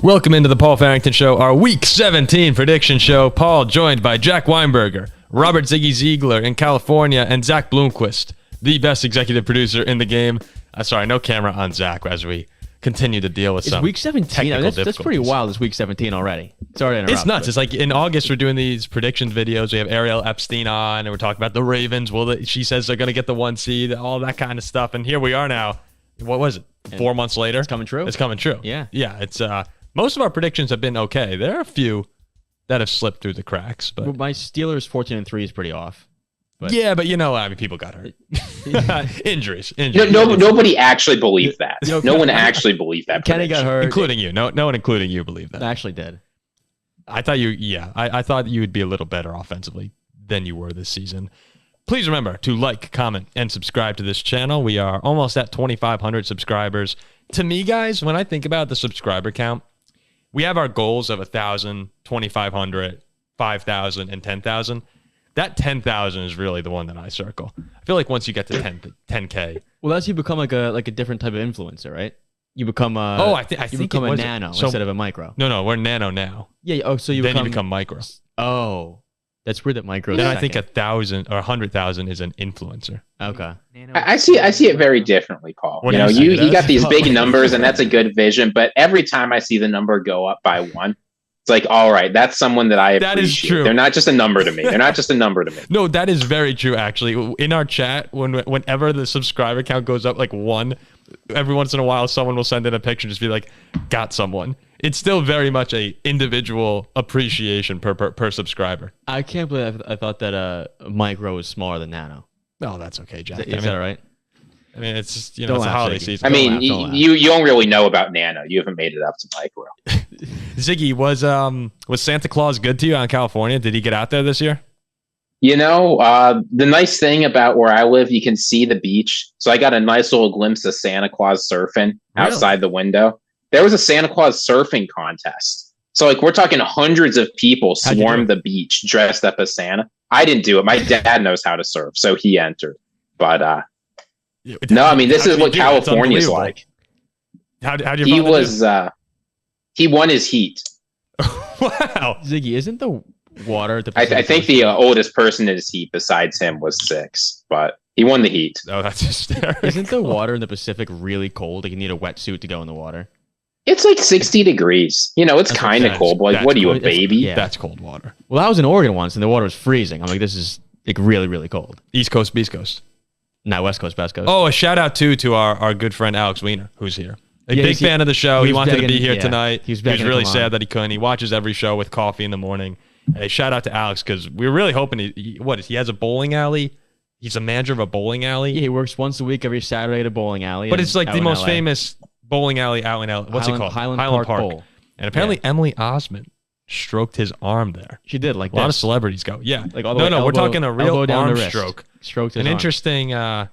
Welcome into the Paul Farrington Show, our Week 17 prediction show. Paul joined by Jack Weinberger, Robert Ziggy Ziegler in California, and Zach Bloomquist, the best executive producer in the game. Sorry, no camera on Zach as we continue to deal with some Week 17. technical difficulties. That's pretty wild. It's Week 17 already. Sorry to interrupt. It's nuts. It's like in August we're doing these predictions videos. We have Ariel Epstein on, and we're talking about the Ravens. She says they're going to get the 1 seed, all that kind of stuff. And here we are now. What was it? 4 months later? It's coming true. It's coming true. Yeah. Yeah. It's most of our predictions have been okay. There are a few that have slipped through the cracks. But Well, my Steelers 14-3 is pretty off. But yeah, but people got hurt. Injuries. Nobody actually believed that. No one actually believed that. Kenny got hurt. Including you. No one including you believed that. I actually did. I thought I thought you would be a little better offensively than you were this season. Please remember to like, comment, and subscribe to this channel. We are almost at 2,500 subscribers. To me, guys, when I think about the subscriber count, we have our goals of 1,000, 2,500, 5,000, and 10,000. That 10,000 is really the one that I circle. I feel like once you get to 10K. Well, that's you become like a different type of influencer, right? You become I think you become it a was nano instead of a micro. No, we're nano now. Yeah. Oh, so you become micro. Oh, that's weird that micro. Then I think 1,000 or 100,000 is an influencer. Okay. I see it very differently, Paul. You got these big numbers, and that's a good vision. But every time I see the number go up by one, it's like, all right, that's someone that I appreciate. That is true. They're not just a number to me. No, that is very true, actually. In our chat, whenever the subscriber count goes up like one, every once in a while, someone will send in a picture, just be like, got someone. It's still very much a individual appreciation per subscriber. I can't believe I thought that micro was smaller than nano. No, that's okay, Jack. Is that all right? I mean, it's just, it's a holiday season. I mean, you don't really know about nano. You haven't made it up to micro. Ziggy, was Santa Claus good to you out in California? Did he get out there this year? The nice thing about where I live, you can see the beach. So I got a nice little glimpse of Santa Claus surfing outside the window. There was a Santa Claus surfing contest. So we're talking hundreds of people swarmed the beach dressed up as Santa. I didn't do it. My dad knows how to surf, so he entered. But this is what California's like. How'd you? He won his heat. Wow, Ziggy, isn't the water? I think the oldest person in his heat besides him was 6, but he won the heat. Oh, that's hysterical. Isn't the water in the Pacific really cold? Like you need a wetsuit to go in the water. It's like 60 degrees. It's kind of cold. But what are you, a baby? Yeah. That's cold water. Well, I was in Oregon once, and the water was freezing. I'm like, this is like really, really cold. East Coast, Beast Coast. No, West Coast, West Coast. Oh, a shout out to our good friend Alex Wiener, who's here. Big fan of the show. He wanted to be here tonight. He was really sad that he couldn't. He watches every show with coffee in the morning. Hey, shout out to Alex because we were really hoping he has a bowling alley. He's a manager of a bowling alley. Yeah, he works once a week every Saturday at a bowling alley. But it's like the most famous bowling alley out in LA. What's it called? Highland Park Bowl. And apparently Emily Osment stroked his arm there. She did, like a lot of celebrities go. Yeah. Like all the way we're talking a real arm stroke. Stroked his arm. Interesting. I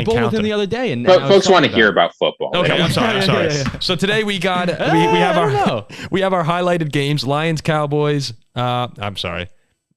bowled with him the other day, and folks want to hear about football. Okay, I'm sorry. Yeah. So today we got we have our highlighted games. Lions-Cowboys. I'm sorry,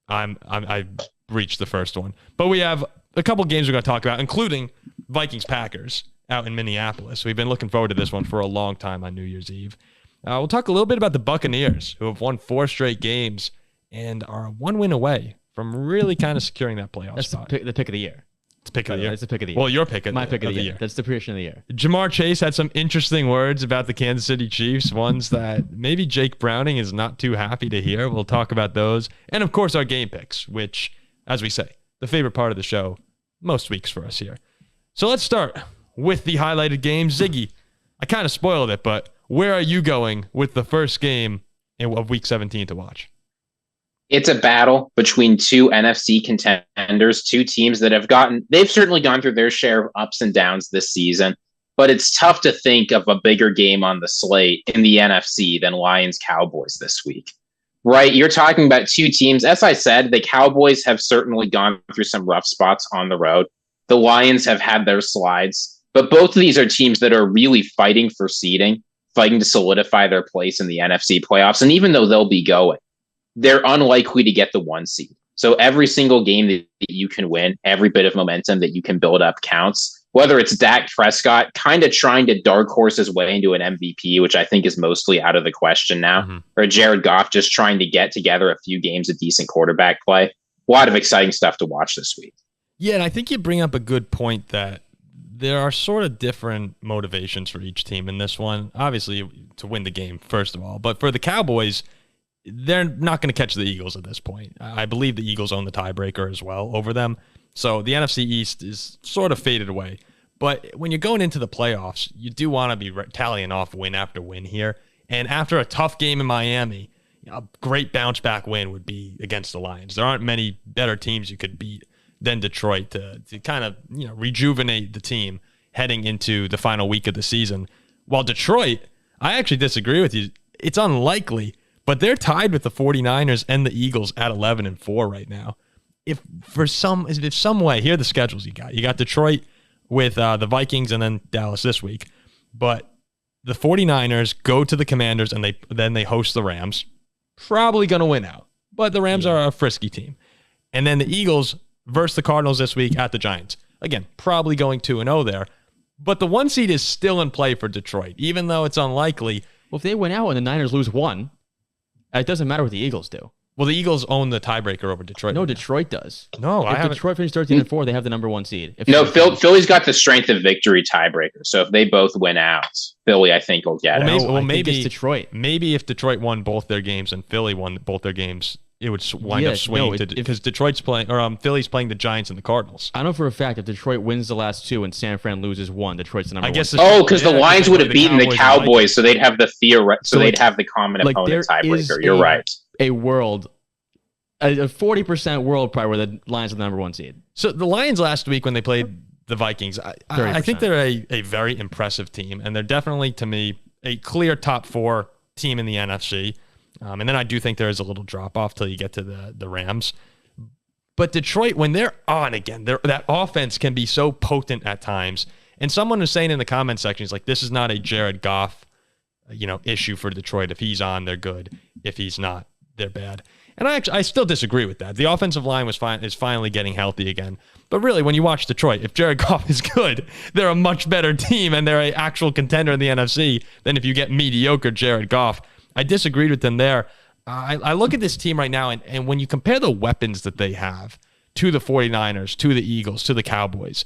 I reached the first one, but we have a couple games we're going to talk about, including Vikings-Packers out in Minneapolis. We've been looking forward to this one for a long time on New Year's Eve. We'll talk a little bit about the Buccaneers, who have won 4 straight games and are 1 win away from really kind of securing that playoff spot. That's the pick of the year. It's pick of the year. It's the pick of the year. Well, your pick of my the, pick of the year. That's the prediction of the year. Jamar Chase had some interesting words about the Kansas City Chiefs, ones that maybe Jake Browning is not too happy to hear. We'll talk about those. And, of course, our game picks, which, as we say, the favorite part of the show most weeks for us here. So let's start with the highlighted game. Ziggy, I kind of spoiled it, but where are you going with the first game of Week 17 to watch? It's a battle between 2 NFC contenders, 2 teams that they've certainly gone through their share of ups and downs this season, but it's tough to think of a bigger game on the slate in the NFC than Lions-Cowboys this week. Right, you're talking about 2 teams. As I said, the Cowboys have certainly gone through some rough spots on the road. The Lions have had their slides, but both of these are teams that are really fighting for seeding, fighting to solidify their place in the NFC playoffs. And even though they'll be going, they're unlikely to get the 1 seed. So every single game that you can win, every bit of momentum that you can build up counts. Whether it's Dak Prescott kind of trying to dark horse his way into an MVP, which I think is mostly out of the question now, or Jared Goff just trying to get together a few games of decent quarterback play. A lot of exciting stuff to watch this week. Yeah, and I think you bring up a good point that there are sort of different motivations for each team in this one. Obviously, to win the game, first of all. But for the Cowboys, they're not going to catch the Eagles at this point. I believe the Eagles own the tiebreaker as well over them. So the NFC East is sort of faded away. But when you're going into the playoffs, you do want to be tallying off win after win here. And after a tough game in Miami, a great bounce back win would be against the Lions. There aren't many better teams you could beat than Detroit to kind of rejuvenate the team heading into the final week of the season. While Detroit, I actually disagree with you. It's unlikely, but they're tied with the 49ers and the Eagles at 11-4 right now. If some way, here are the schedules you got. You got Detroit with the Vikings and then Dallas this week. But the 49ers go to the Commanders and then they host the Rams. Probably going to win out. But the Rams are a frisky team. And then the Eagles versus the Cardinals this week at the Giants. Again, probably going 2-0 there. But the 1 seed is still in play for Detroit, even though it's unlikely. Well, if they win out and the Niners lose 1, it doesn't matter what the Eagles do. Well, the Eagles own the tiebreaker over Detroit. No, Detroit does. No, if Detroit finished 13-4, they have the number 1 seed. Philly's got the strength of victory tiebreaker. So if they both win out, Philly, I think, will get it. Maybe it's Detroit. Maybe if Detroit won both their games and Philly won both their games, it would wind up swinging because Detroit's playing, or Philly's playing the Giants and the Cardinals. I know for a fact if Detroit wins the last 2 and San Fran loses 1, Detroit's the number 1. Because the Lions would have beaten the Cowboys, so they'd have the they'd have the common opponent tiebreaker. You're right. A 40% world probably where the Lions are the number 1 seed. So the Lions last week when they played the Vikings, I think they're a very impressive team, and they're definitely, to me, a clear top 4 team in the NFC. And then I do think there is a little drop-off till you get to the Rams. But Detroit, when they're on again, that offense can be so potent at times. And someone was saying in the comment section, he's like, this is not a Jared Goff issue for Detroit. If he's on, they're good. If he's not, they're bad. And I still disagree with that. The offensive line is finally getting healthy again. But really, when you watch Detroit, if Jared Goff is good, they're a much better team, and they're an actual contender in the NFC than if you get mediocre Jared Goff. I disagreed with them there. I look at this team right now, and when you compare the weapons that they have to the 49ers, to the Eagles, to the Cowboys,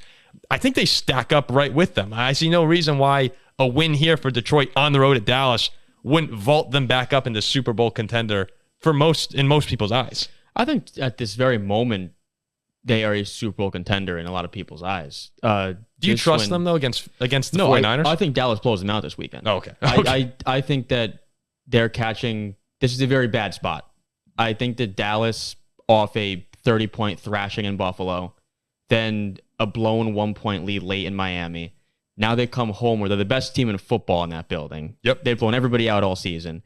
I think they stack up right with them. I see no reason why a win here for Detroit on the road at Dallas wouldn't vault them back up into Super Bowl contender in most people's eyes. I think at this very moment, they are a Super Bowl contender in a lot of people's eyes. Do you trust them, though, against the 49ers? I think Dallas blows them out this weekend. Oh, okay. I think that they're catching... This is a very bad spot. I think that Dallas, off a 30-point thrashing in Buffalo, then a blown 1-point lead late in Miami. Now they come home where they're the best team in football in that building. Yep. They've blown everybody out all season.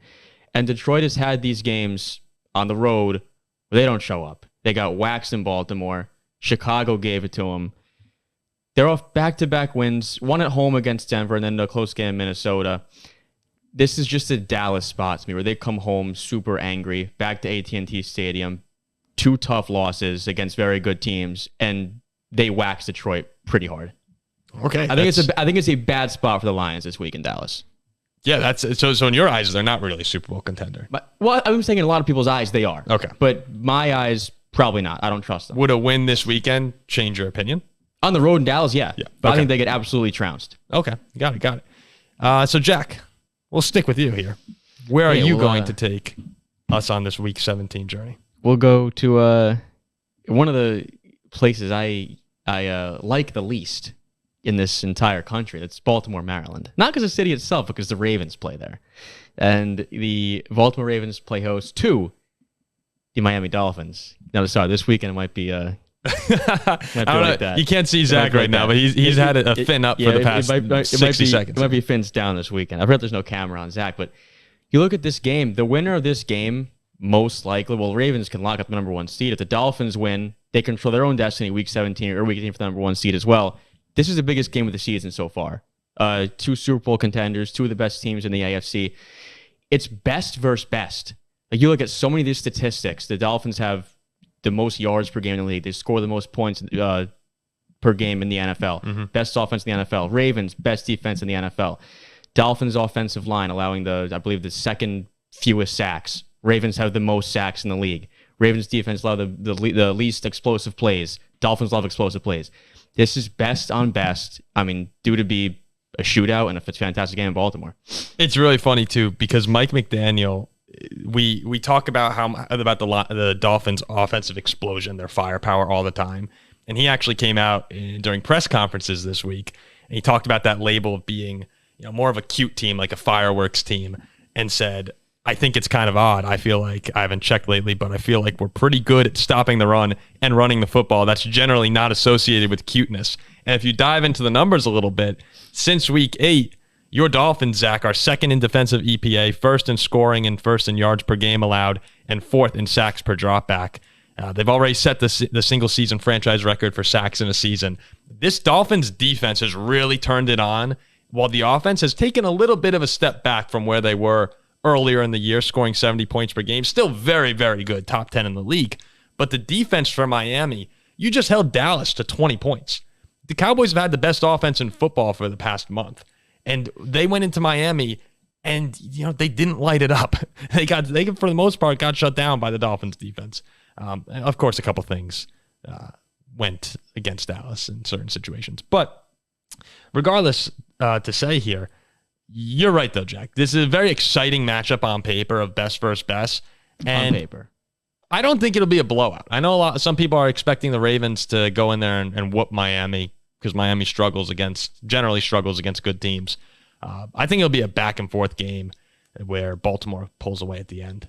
And Detroit has had these games on the road where they don't show up. They got waxed in Baltimore. Chicago gave it to them. They're off back-to-back wins, one at home against Denver and then a close game in Minnesota. This is just a Dallas spot to me where they come home super angry, back to AT&T Stadium, 2 tough losses against very good teams, and they wax Detroit pretty hard. Okay. I think it's a bad spot for the Lions this week in Dallas. Yeah, that's so in your eyes, they're not really a Super Bowl contender. Well, I'm saying in a lot of people's eyes, they are. Okay. But my eyes, probably not. I don't trust them. Would a win this weekend change your opinion? On the road in Dallas, yeah. But Okay. I think they get absolutely trounced. Okay. Got it. So, Jack, we'll stick with you here. Where are you going to take us on this Week 17 journey? We'll go to one of the places I like the least in this entire country. That's Baltimore, Maryland. Not because of the city itself, but because the Ravens play there. And the Baltimore Ravens play host to the Miami Dolphins. Now, sorry, this weekend it might be... I don't know. You can't see Zach right now, but he's had a fin up for the past 60 seconds. It might be fins down this weekend. I've heard there's no camera on Zach, but you look at this game, the winner of this game, most likely, Ravens can lock up the number 1 seed. If the Dolphins win, they control their own destiny week 17 or week 18 for the number 1 seed as well. This is the biggest game of the season so far. 2 Super Bowl contenders, 2 of the best teams in the AFC. It's best versus best. Like you look at so many of these statistics, the Dolphins have the most yards per game in the league. They score the most points per game in the NFL. Best offense in the NFL. Ravens, best defense in the NFL. Dolphins offensive line allowing I believe the second fewest sacks. Ravens have the most sacks in the league. Ravens defense allow the least explosive plays. Dolphins love explosive plays. This is best on best. I mean, due to be a shootout and a fantastic game in Baltimore. It's really funny too because Mike McDaniel, we talk about the Dolphins' offensive explosion, their firepower all the time, and he actually came out during press conferences this week and he talked about that label of being more of a cute team, like a fireworks team, and said, I think it's kind of odd. I feel like I haven't checked lately, but I feel like we're pretty good at stopping the run and running the football. That's generally not associated with cuteness. And if you dive into the numbers a little bit, since week 8, your Dolphins, Zach, are second in defensive EPA, first in scoring and first in yards per game allowed, and fourth in sacks per dropback. They've already set the single-season franchise record for sacks in a season. This Dolphins defense has really turned it on, while the offense has taken a little bit of a step back from where they were earlier in the year, scoring 70 points per game. Still very, very good, top 10 in the league. But the defense for Miami, you just held Dallas to 20 points. The Cowboys have had the best offense in football for the past month. And they went into Miami and, they didn't light it up. They for the most part, got shut down by the Dolphins defense. Of course, a couple things went against Dallas in certain situations. But regardless, to say here, you're right, though, Jack. This is a very exciting matchup on paper of best versus best. And on paper. I don't think it'll be a blowout. I know some people are expecting the Ravens to go in there and whoop Miami because Miami generally struggles against good teams. I think it'll be a back-and-forth game where Baltimore pulls away at the end.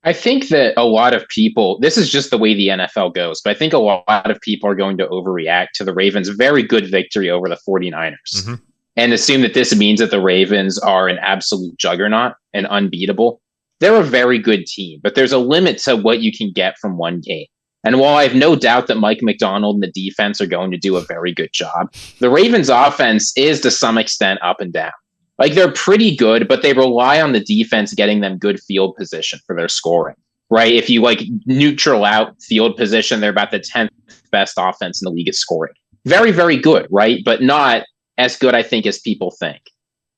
I think that a lot of people, this is just the way the NFL goes, but I think a lot of people are going to overreact to the Ravens' very good victory over the 49ers and assume that this means that the Ravens are an absolute juggernaut and unbeatable. They're a very good team, but there's a limit to what you can get from one game. And while I have no doubt that Mike McDonald and the defense are going to do a very good job, the Ravens' offense is to some extent up and down. Like, they're pretty good, but they rely on the defense getting them good field position for their scoring, right? If you neutral out field position, they're about the 10th best offense in the league at scoring. Very, very good, right? But not as good, I think, as people think.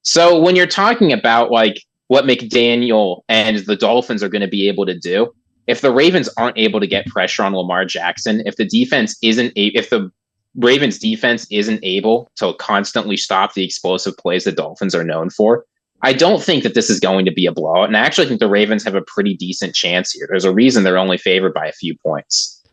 So when you're talking about what McDaniel and the Dolphins are going to be able to do, if the Ravens aren't able to get pressure on Lamar Jackson, if the Ravens defense isn't able to constantly stop the explosive plays the Dolphins are known for, I don't think that this is going to be a blowout. And I actually think the Ravens have a pretty decent chance here. There's a reason they're only favored by a few points.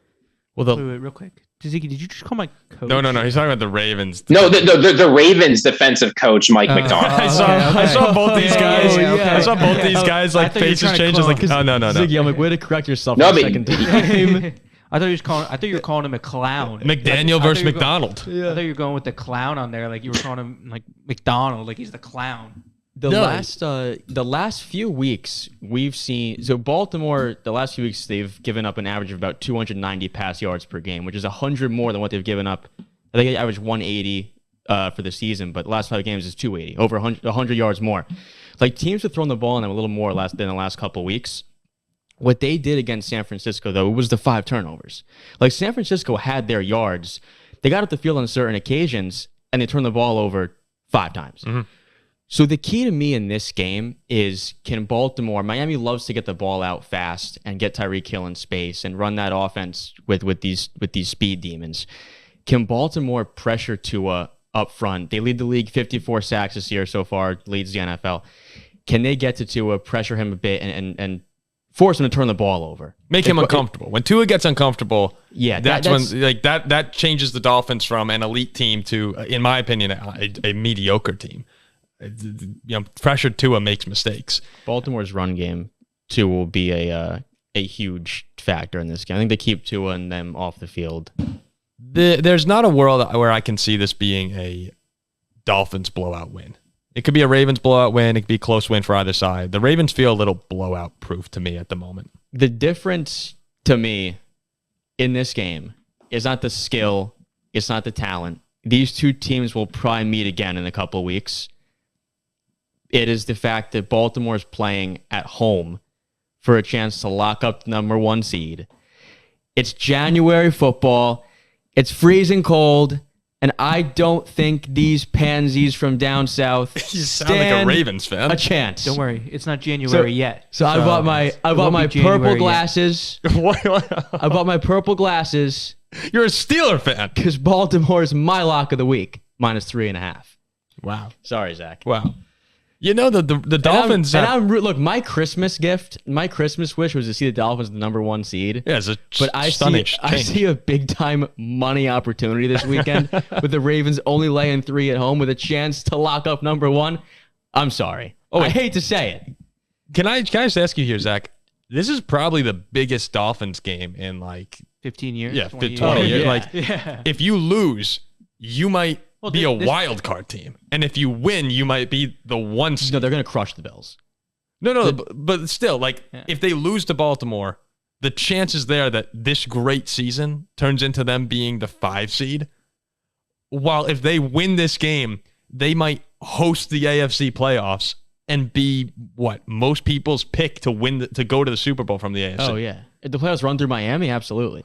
Well, wait, real quick. Ziggy, did you just call my coach? No. He's talking about the Ravens. No, the Ravens defensive coach, Mike McDonald. I saw both these guys. I saw both these guys faces change. I was like, no. Ziggy, I'm like, way to correct yourself No, for a but- second time. I thought you were calling him a clown. McDaniel versus McDonald. I thought you were going with the clown on there, like you were calling him like McDonald, like he's the clown. The last few weeks we've seen Baltimore. The last few weeks they've given up an average of about 290 pass yards per game, which is 100 more than what they've given up. I think they averaged 180 for the season, but the last 5 games is 280, over 100 yards more. Like, teams have thrown the ball on them a little more than the last couple weeks. What they did against San Francisco, though, was the 5 turnovers. Like, San Francisco had their yards. They got up the field on certain occasions, and they turned the ball over 5 times. So the key to me in this game is, can Baltimore, Miami loves to get the ball out fast and get Tyreek Hill in space and run that offense with these speed demons. Can Baltimore pressure Tua up front? They lead the league 54 sacks this year so far, leads the NFL. Can they get to Tua, pressure him a bit, and force him to turn the ball over? Make him uncomfortable. When Tua gets uncomfortable, that's when that changes the Dolphins from an elite team to, in my opinion, a mediocre team. Pressured Tua makes mistakes. Baltimore's run game too will be a huge factor in this game. I think they keep Tua and them off the field. There's not a world where I can see this being a Dolphins blowout win. It could be a Ravens blowout win. It could be a close win for either side. The Ravens feel a little blowout proof to me at the moment. The difference to me in this game is not the skill. It's not the talent. These two teams will probably meet again in a couple of weeks. It is the fact that Baltimore is playing at home for a chance to lock up the number 1 seed. It's January football. It's freezing cold. And I don't think these pansies from down south You sound like a Ravens fan. a chance. Don't worry, it's not January yet. So I bought my purple January glasses. I bought my purple glasses You're a Steeler fan. because Baltimore is my lock of the week, -3.5. Wow. Sorry, Zach. Wow. You know, the Dolphins... Look, my Christmas wish was to see the Dolphins the #1 seed. yeah, it's a But I see a big time money opportunity this weekend with the Ravens only laying 3 at home with a chance to lock up #1. I'm sorry. I hate to say it. Can I just ask you here, Zach? This is probably the biggest Dolphins game in 15 years. Yeah, 20 20 years. Yeah. If you lose, you might be a this- wild card team, and if you win, you might be the one. No, they're going to crush the Bills. No, but still, if they lose to Baltimore, the chances there that this great season turns into them being the 5 seed. While if they win this game, they might host the AFC playoffs and be most people's pick to win to go to the Super Bowl from the AFC. Oh yeah, if the playoffs run through Miami, absolutely.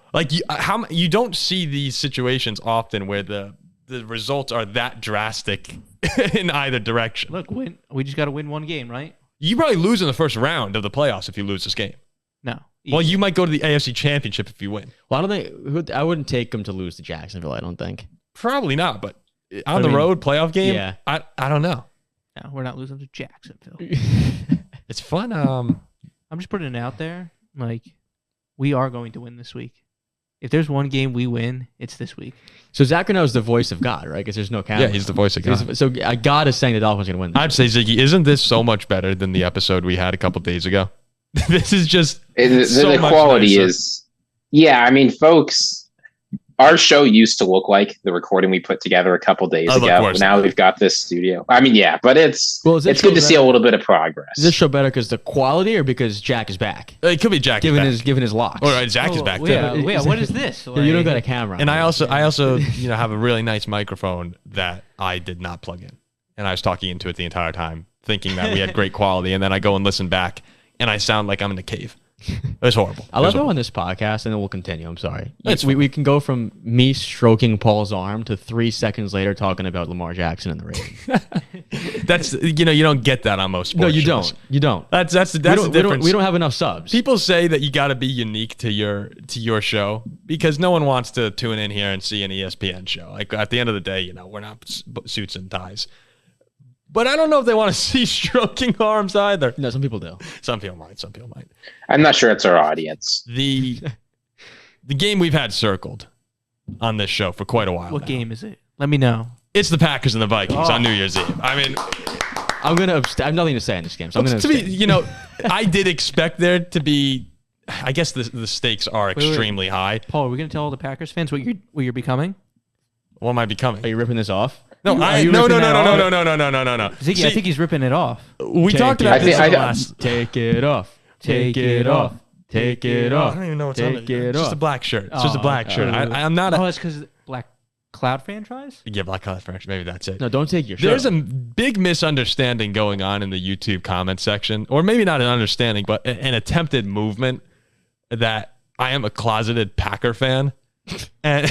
You don't see these situations often where the results are that drastic in either direction. Look, we just got to win one game, right? You probably lose in the first round of the playoffs if you lose this game. No. Well, you might go to the AFC Championship if you win. Well, I wouldn't take them to lose to Jacksonville. I don't think. Probably not, but on the road playoff game, yeah. I don't know. No, we're not losing to Jacksonville. It's fun. I'm just putting it out there. We are going to win this week. If there's one game we win, it's this week. So Zach knows the voice of God, right? Because there's no camera. Yeah, he's the voice of God. So God is saying the Dolphins are going to win. I'd say, Ziggy, isn't this so much better than the episode we had a couple days ago? This is just the quality is. Yeah, I mean, folks, our show used to look like the recording we put together a couple days ago. Now we've got this studio. I mean, yeah, but it's good to see a little bit of progress. Is this show better because the quality or because Jack is back? It could be Jack given his locks. Or Zach is back too. Yeah, what is this? You don't got a camera. And I also have a really nice microphone that I did not plug in. And I was talking into it the entire time, thinking that we had great quality, and then I go and listen back and I sound like I'm in a cave. It was horrible. I love how on this podcast, and then we'll continue. I'm sorry. We can go from me stroking Paul's arm to 3 seconds later talking about Lamar Jackson and the Ravens. That's you don't get that on most sports. No, you shows. don't. You don't. That's the difference. We don't have enough subs. People say that you got to be unique to your show because no one wants to tune in here and see an ESPN show. At the end of the day, we're not suits and ties. But I don't know if they want to see stroking arms either. No, some people do. Some people might. I'm not sure it's our audience. The game we've had circled on this show for quite a while. What now. game is it? Let me know. It's the Packers and the Vikings on New Year's Eve. I mean, I have nothing to say in this game. So I'm going to I did expect there to be. I guess the stakes are extremely high. Paul, are we going to tell all the Packers fans what you're becoming? What am I becoming? Are you ripping this off? No, no. Ziggy, I think he's ripping it off. We talked about this last. Take it off. Take it off. Take it off. I don't even know what's Take on it. it It's off. just a black shirt. It's just a black shirt. I'm not. Oh, it's because Black Cloud franchise? Yeah, Black Cloud franchise. Maybe that's it. No, don't take your shirt. There's a big misunderstanding going on in the YouTube comment section, or maybe not an understanding, but an attempted movement that I am a closeted Packer fan. And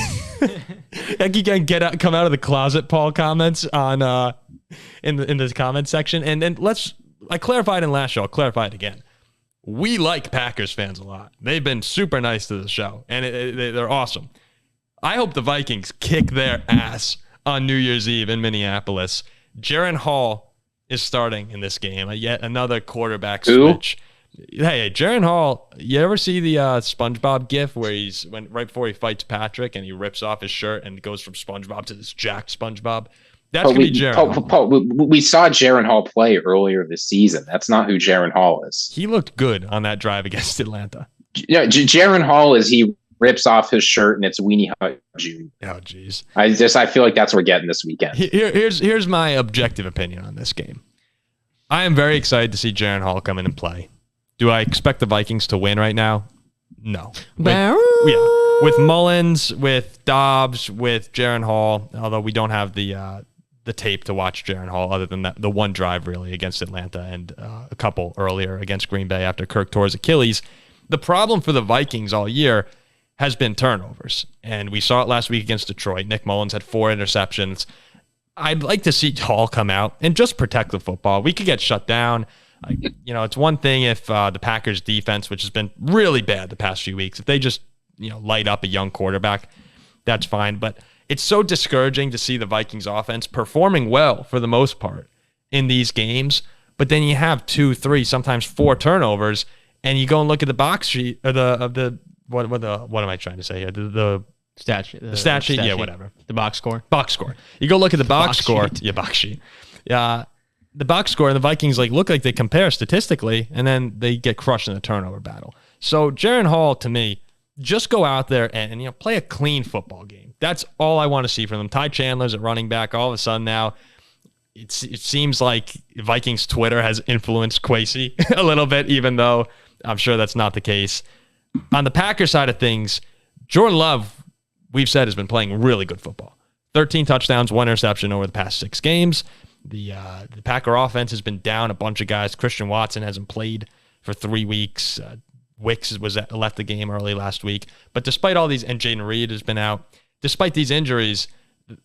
you can come out of the closet, Paul. Comments on in the comment section, and then I clarified in last show. I'll clarify it again. We like Packers fans a lot. They've been super nice to the show, and they're awesome. I hope the Vikings kick their ass on New Year's Eve in Minneapolis. Jaren Hall is starting in this game. Yet another quarterback switch. Hey, Jaren Hall, you ever see the SpongeBob gif where right before he fights Patrick and he rips off his shirt and goes from SpongeBob to this jacked SpongeBob? That's going to be Jaren Hall. We saw Jaren Hall play earlier this season. That's not who Jaren Hall is. He looked good on that drive against Atlanta. Jaren Hall he rips off his shirt and it's Weenie Hut Jr. Oh, jeez. I feel like that's what we're getting this weekend. Here's my objective opinion on this game. I am very excited to see Jaren Hall come in and play. Do I expect the Vikings to win right now? No. With Mullins, with Dobbs, with Jaren Hall, although we don't have the tape to watch Jaren Hall other than the one drive really against Atlanta and a couple earlier against Green Bay after Kirk tore his Achilles. The problem for the Vikings all year has been turnovers. And we saw it last week against Detroit. Nick Mullins had 4 interceptions. I'd like to see Hall come out and just protect the football. We could get shut down. It's one thing if the Packers defense, which has been really bad the past few weeks, if they just, light up a young quarterback, that's fine. But it's so discouraging to see the Vikings offense performing well for the most part in these games. But then you have 2, 3, sometimes 4 turnovers, and you go and look at the box sheet or what am I trying to say here? The stat sheet. Yeah, whatever. The box score. Box score. You go look at the box score. Sheet. Yeah, box sheet. The box score, and the Vikings look like they compare statistically, and then they get crushed in the turnover battle. So Jaren Hall, to me, just go out there and play a clean football game. That's all I want to see from them. Ty Chandler's at running back. All of a sudden now, it seems like Vikings Twitter has influenced Kwesi a little bit, even though I'm sure that's not the case. On the Packers side of things, Jordan Love, we've said, has been playing really good football. 13 touchdowns, 1 interception over the past 6 games. The Packer offense has been down a bunch of guys. Christian Watson hasn't played for 3 weeks. Wicks left the game early last week. But despite all these, and Jaden Reed has been out, despite these injuries,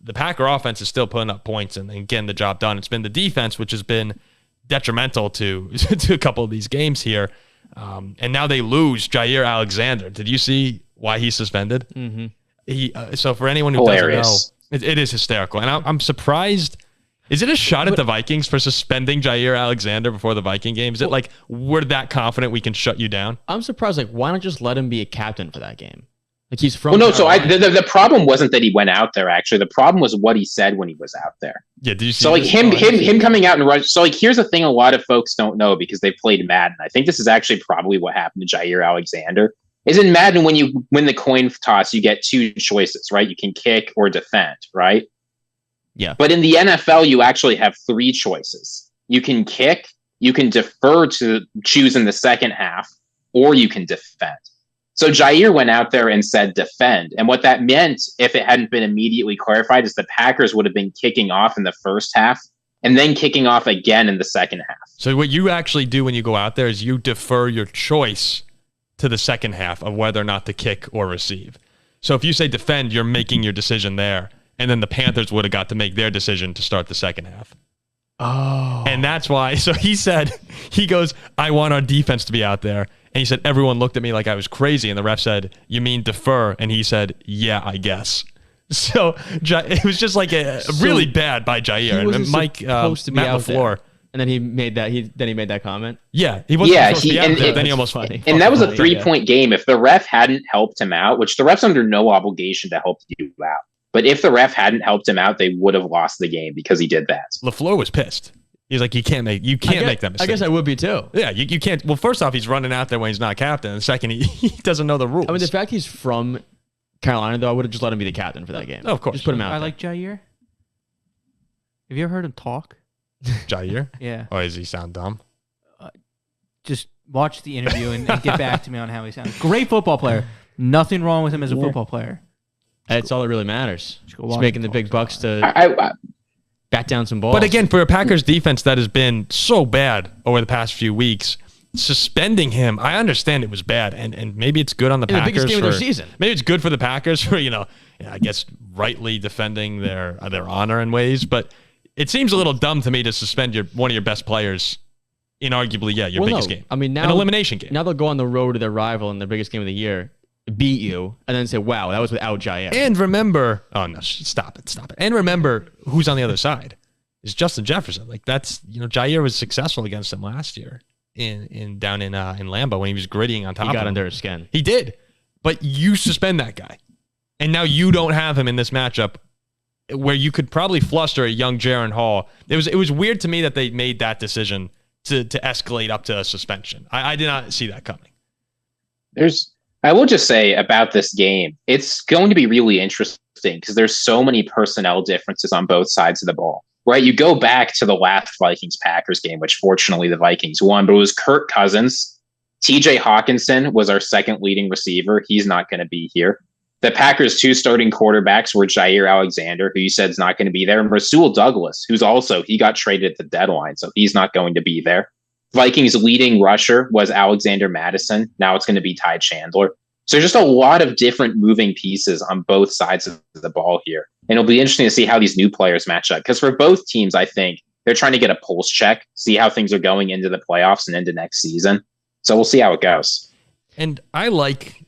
the Packer offense is still putting up points and getting the job done. It's been the defense which has been detrimental to a couple of these games here. And now they lose Jair Alexander. Did you see why he's suspended? Mm-hmm. So for anyone who doesn't know, it is hysterical. And I'm surprised. Is it a shot at the Vikings for suspending Jair Alexander before the Viking game? Is it like we're that confident we can shut you down? I'm surprised. Why not just let him be a captain for that game? He's from. Well, no. So the problem wasn't that he went out there. Actually, the problem was what he said when he was out there. Yeah. Did you see? So him coming out and rush. So here's the thing: a lot of folks don't know because they played Madden. I think this is actually probably what happened to Jair Alexander. Is in Madden when you win the coin toss, you get 2 choices, right? You can kick or defend, right? Yeah. But in the NFL, you actually have 3 choices. You can kick, you can defer to choose in the second half, or you can defend. So Jair went out there and said defend. And what that meant, if it hadn't been immediately clarified, is the Packers would have been kicking off in the first half and then kicking off again in the second half. So what you actually do when you go out there is you defer your choice to the second half of whether or not to kick or receive. So if you say defend, you're making your decision there. And then the Panthers would have got to make their decision to start the second half. Oh. And that's why. So he goes, I want our defense to be out there. And he said, everyone looked at me like I was crazy. And the ref said, you mean defer? And he said, yeah, I guess. So it was just like a really bad by Jair. And Mike, supposed to be Matt out LaFleur. There. And then he made that comment. Yeah, he wasn't supposed to be out there. Then he almost funny. And that was a 3-point game. If the ref hadn't helped him out, which the ref's under no obligation to help you out. But if the ref hadn't helped him out, they would have lost the game because he did that. LaFleur was pissed. He's like, you can't make that mistake. I guess I would be too. Yeah, you can't. Well, first off, he's running out there when he's not captain. And second, he doesn't know the rules. I mean, the fact he's from Carolina, though, I would have just let him be the captain for that game. Oh, of course. Just put him out. I like Jair. Have you ever heard him talk? Jair? Yeah. Or does he sound dumb? Just watch the interview and get back to me on how he sounds. Great football player. Nothing wrong with him as a football player. That's all that really matters. Just making the big bucks to bat down some balls. But again, for a Packers defense that has been so bad over the past few weeks, suspending him, I understand it was bad, and maybe it's good on the Packers. The biggest game of their season. Maybe it's good for the Packers for I guess rightly defending their honor in ways. But it seems a little dumb to me to suspend one of your best players in arguably your biggest game. I mean, now an elimination game. Now they'll go on the road to their rival in their biggest game of the year, beat you, and then say, wow, that was without Jair. And remember, oh no, stop it. And remember who's on the other side is Justin Jefferson. Like that's, Jair was successful against him last year down in Lambeau when he was grittying on top of him. He got under his skin. He did. But you suspend that guy. And now you don't have him in this matchup where you could probably fluster a young Jaren Hall. It was weird to me that they made that decision to escalate up to a suspension. I did not see that coming. I will just say about this game, it's going to be really interesting because there's so many personnel differences on both sides of the ball, right? You go back to the last Vikings-Packers game, which fortunately the Vikings won, but it was Kirk Cousins. TJ Hawkinson was our second leading receiver. He's not going to be here. The Packers' 2 starting quarterbacks were Jair Alexander, who you said is not going to be there, and Rasul Douglas, he got traded at the deadline, so he's not going to be there. Vikings' leading rusher was Alexander Madison. Now it's going to be Ty Chandler. So just a lot of different moving pieces on both sides of the ball here. And it'll be interesting to see how these new players match up. Because for both teams, I think they're trying to get a pulse check, see how things are going into the playoffs and into next season. So we'll see how it goes. And I like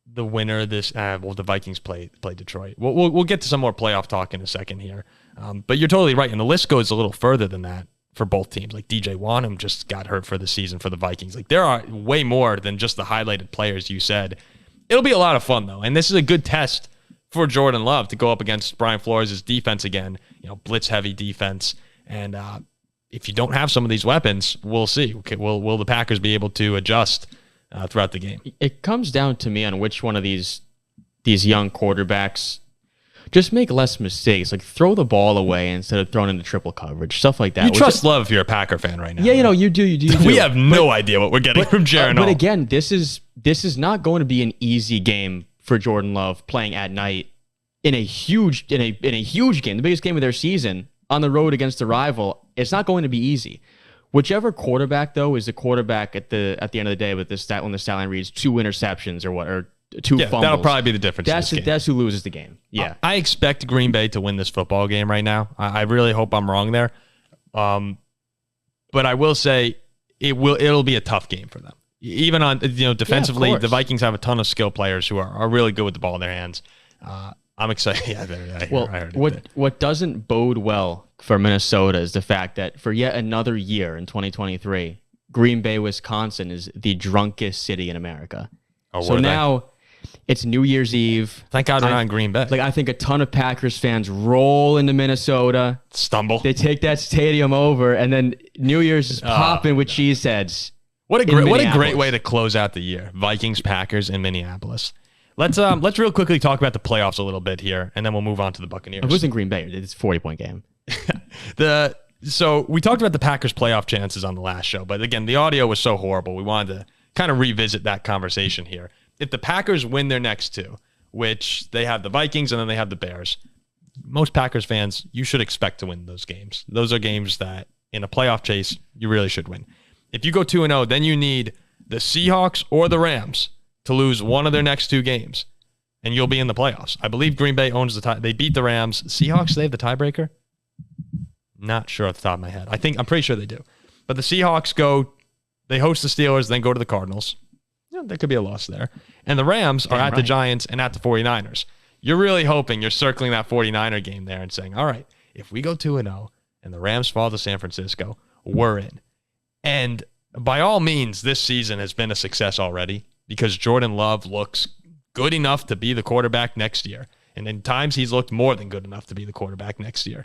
the winner of this. The Vikings play Detroit. We'll get to some more playoff talk in a second here. But you're totally right. And the list goes a little further than that for both teams. Like DJ Wanham just got hurt for the season for the Vikings. Like there are way more than just the highlighted players you said. It'll be a lot of fun though. And this is a good test for Jordan Love to go up against Brian Flores' defense again, blitz heavy defense. And if you don't have some of these weapons, we'll see. Will the Packers be able to adjust throughout the game? It comes down to me on which one of these young quarterbacks just make less mistakes. Like throw the ball away instead of throwing into triple coverage, stuff like that. You trust Love if you're a Packer fan right now. Yeah, you do. We have no idea what we're getting from Jaren Hall. But again, this is not going to be an easy game for Jordan Love playing at night in a huge game, the biggest game of their season on the road against a rival. It's not going to be easy. Whichever quarterback though is the quarterback at the end of the day with this stat when the stat line reads 2 interceptions or 2 fumbles. That'll probably be the difference. That's who loses the game. Yeah, I expect Green Bay to win this football game right now. I really hope I'm wrong there, but I will say it'll be a tough game for them. Even on defensively, the Vikings have a ton of skill players who are really good with the ball in their hands. I'm excited. Yeah, what doesn't bode well for Minnesota is the fact that for yet another year in 2023, Green Bay, Wisconsin is the drunkest city in America. Oh, so now it's New Year's Eve. Thank God they're not in Green Bay. Like I think a ton of Packers fans roll into Minnesota, stumble. They take that stadium over, and then New Year's is popping with cheeseheads. What a great way to close out the year. Vikings, Packers in Minneapolis. Let's real quickly talk about the playoffs a little bit here, and then we'll move on to the Buccaneers. It was in Green Bay. It's a 40-point game. So we talked about the Packers' playoff chances on the last show, but again, the audio was so horrible. We wanted to kind of revisit that conversation here. If the Packers win their next 2, which they have the Vikings and then they have the Bears, most Packers fans, you should expect to win those games. Those are games that in a playoff chase, you really should win. If you go 2-0, then you need the Seahawks or the Rams to lose one of their next 2 games, and you'll be in the playoffs. I believe Green Bay owns the tie. They beat the Rams. Seahawks, they have the tiebreaker? Not sure off the top of my head. I'm pretty sure they do. But the Seahawks they host the Steelers, then go to the Cardinals. There could be a loss there. And the Rams are at the Giants and at the 49ers. You're really hoping you're circling that 49er game there and saying, all right, if we go 2-0 and the Rams fall to San Francisco, we're in. And by all means, this season has been a success already because Jordan Love looks good enough to be the quarterback next year. And in times, he's looked more than good enough to be the quarterback next year.